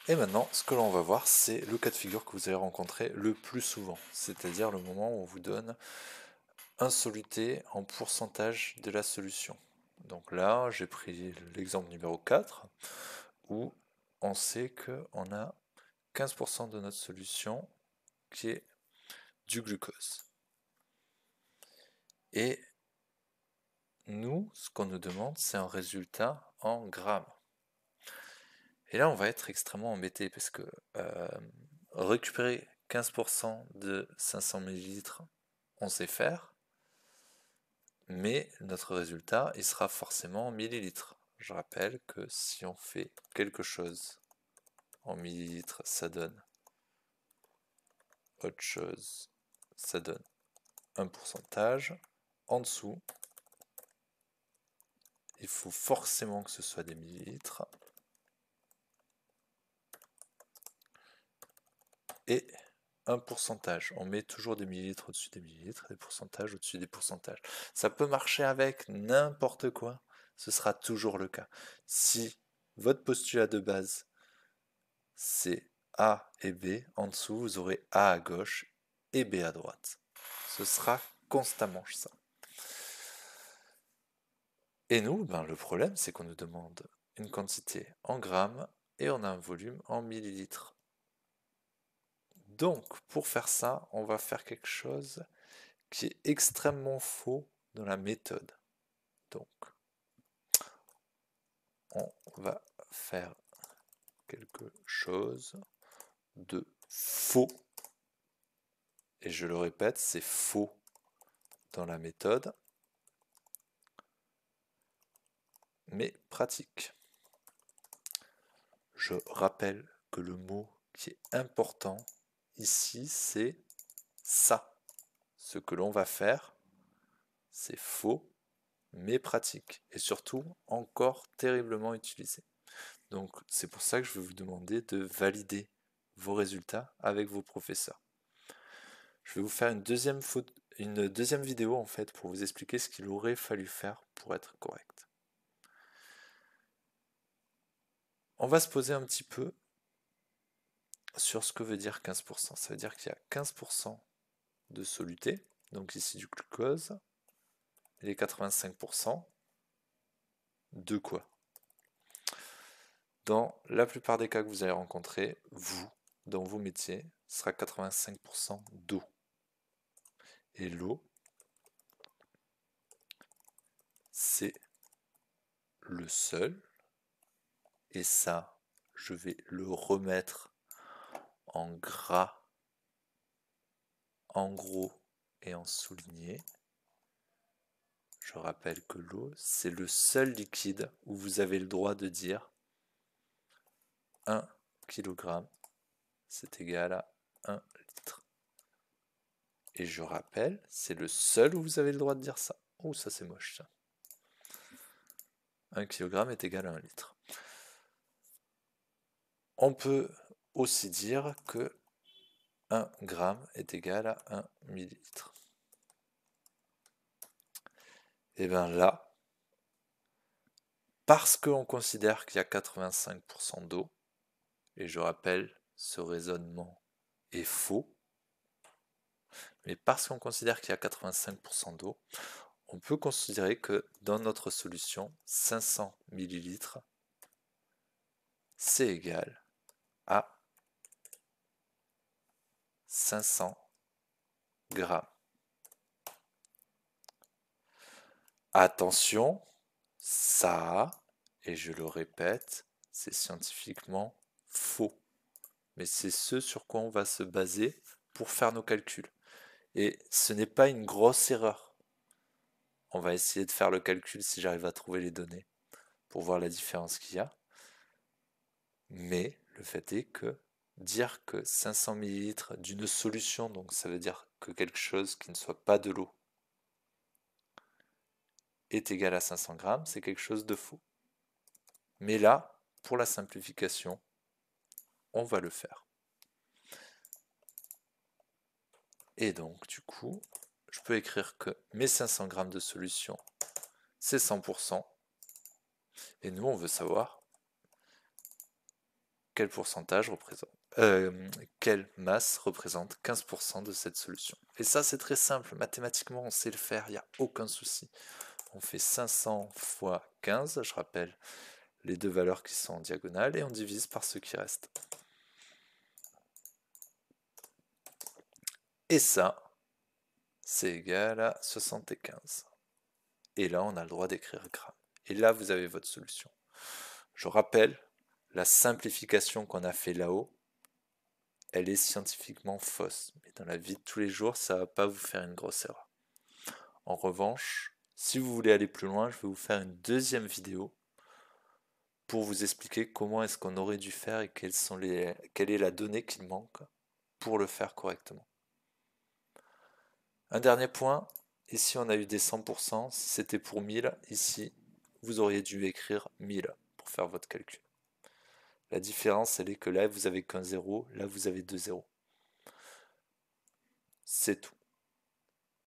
Et maintenant, ce que l'on va voir, c'est le cas de figure que vous allez rencontrer le plus souvent, c'est-à-dire le moment où on vous donne un soluté en pourcentage de la solution. Donc là, j'ai pris l'exemple numéro 4, où on sait qu'on a 15% de notre solution qui est du glucose. Et nous, ce qu'on nous demande, c'est un résultat en grammes. Et là, on va être extrêmement embêté parce que récupérer 15% de 500 ml, on sait faire, mais notre résultat, il sera forcément en millilitres. Je rappelle que si on fait quelque chose en millilitres, ça donne autre chose, ça donne un pourcentage. En dessous, il faut forcément que ce soit des millilitres. Et un pourcentage. On met toujours des millilitres au-dessus des millilitres, des pourcentages au-dessus des pourcentages. Ça peut marcher avec n'importe quoi, ce sera toujours le cas. Si votre postulat de base, c'est A et B, en dessous, vous aurez A à gauche et B à droite. Ce sera constamment ça. Et nous, le problème, c'est qu'on nous demande une quantité en grammes et on a un volume en millilitres. Donc, pour faire ça, on va faire quelque chose qui est extrêmement faux dans la méthode. Donc, on va faire quelque chose de faux. Et je le répète, c'est faux dans la méthode, mais pratique. Je rappelle que le mot qui est important ici, c'est ça. Ce que l'on va faire, c'est faux, mais pratique. Et surtout, encore terriblement utilisé. Donc, c'est pour ça que je vais vous demander de valider vos résultats avec vos professeurs. Je vais vous faire une deuxième vidéo en fait pour vous expliquer ce qu'il aurait fallu faire pour être correct. On va se poser un petit peu sur ce que veut dire 15%. Ça veut dire qu'il y a 15% de soluté, donc ici du glucose, et les 85% de quoi? Dans la plupart des cas que vous allez rencontrer, vous, dans vos métiers, ce sera 85% d'eau. Et l'eau, c'est le seul, et ça, je vais le remettre en gras, en gros et en souligné. Je rappelle que l'eau, c'est le seul liquide où vous avez le droit de dire 1 kg, c'est égal à 1 litre. Et je rappelle, c'est le seul où vous avez le droit de dire ça. Oh, ça c'est moche ça. 1 kg est égal à 1 litre. On peut aussi dire que 1 gramme est égal à 1 millilitre. Et bien là, parce qu'on considère qu'il y a 85% d'eau, et je rappelle, ce raisonnement est faux, mais parce qu'on considère qu'il y a 85% d'eau, on peut considérer que dans notre solution, 500 ml, c'est égal à 500 grammes. Attention, ça, et je le répète, c'est scientifiquement faux. Mais c'est ce sur quoi on va se baser pour faire nos calculs. Et ce n'est pas une grosse erreur. On va essayer de faire le calcul si j'arrive à trouver les données pour voir la différence qu'il y a. Mais le fait est que dire que 500 ml d'une solution, donc ça veut dire que quelque chose qui ne soit pas de l'eau, est égal à 500 grammes, c'est quelque chose de faux. Mais là, pour la simplification, on va le faire. Et donc, du coup, je peux écrire que mes 500 grammes de solution, c'est 100%. Et nous, on veut savoir quel pourcentage représente, quelle masse représente 15% de cette solution. Et ça, c'est très simple. Mathématiquement, on sait le faire, il n'y a aucun souci. On fait 500 fois 15, je rappelle les deux valeurs qui sont en diagonale, et on divise par ce qui reste. Et ça, c'est égal à 75. Et là, on a le droit d'écrire gramme. Et là, vous avez votre solution. Je rappelle, la simplification qu'on a fait là-haut, elle est scientifiquement fausse. Mais dans la vie de tous les jours, ça ne va pas vous faire une grosse erreur. En revanche, si vous voulez aller plus loin, je vais vous faire une deuxième vidéo pour vous expliquer comment est-ce qu'on aurait dû faire et quelle est la donnée qu'il manque pour le faire correctement. Un dernier point, ici on a eu des 100%, si c'était pour 1000, ici vous auriez dû écrire 1000 pour faire votre calcul. La différence, elle est que là vous avez qu'un 0, là vous avez deux zéros. C'est tout.